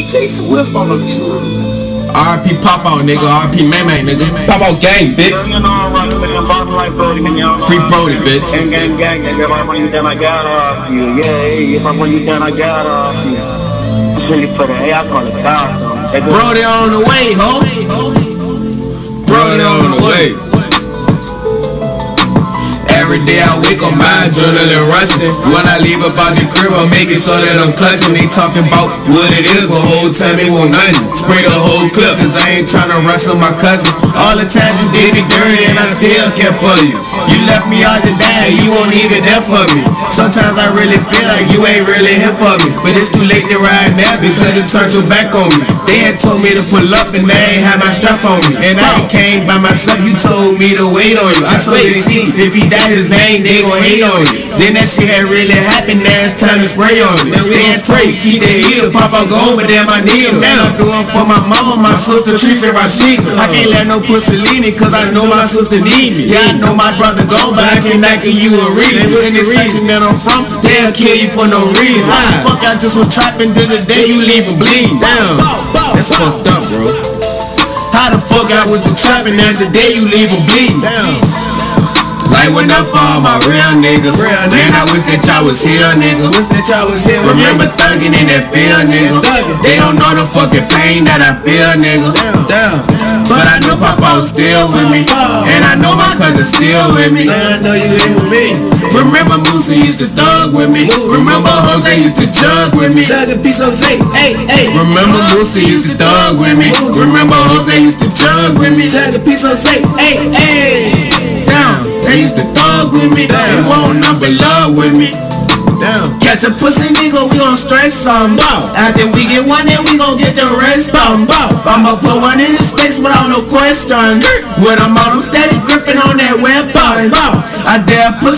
J Swift on the tune. RP Pop Out, nigga. RP May, nigga. Pop Out gang, bitch. Free Brody, bitch. Gang, if I want you down, I got off you. Yeah, if I want you down, I got off you. I'm really for the A, I call it foul. Brody on the way, ho. Brody on the way. Every day I wake up, my adrenaline rushing. When I leave about the crib, I'm making sure that I'm clutching. They talking about what it is, but whole time it won't nothing. Spray the whole clip, cause I ain't tryna rush on my cousin. All the times you did me dirty and I still care for you. You left me out to die, you won't even there for me. Sometimes I really feel like you ain't really here for me. But it's too late to ride now because you turned your back on me. They had told me to pull up and they ain't had my strap on me. And I came by myself, you told me to wait on you. I told you to see, if he died his name, they gon' hate on you. Then that shit had really happened, now it's time to spray on me. They had pray, keep the heater, pop out gone, but damn I need him. Now I'm doing for my mama, my sister, Teresa, Rashida. I can't let no pussy leave me, cause I know my sister need me. Yeah, I know my brother gone, but I can't knock you a reason. In the section that I'm from, they'll kill you for no reason. How the fuck I just was trapping till the day you leave and bleed? Damn, that's fucked up, bro. How the fuck I was just trapping and today you leave and bleed? Damn. Like when up for all my real niggas. Man, I wish that y'all was here, nigga. Remember thugging in that field, nigga. They don't know the fucking pain that I feel, nigga. But I know Papa's still with me, and I know my cousin's still with me. I know you ain't with me. Remember Moose used to thug with me. Remember Jose used to jug with me. Remember Moose used to thug with me. Remember Jose used to jug with me. Down, they used to thug with me. They won't number love with me. Catch a pussy nigga, we gon' straight some. After we get one, then we gon' get the rest. I'ma put one in his face without no question. With him out, I'm steady gripping on that weapon. I dare pussy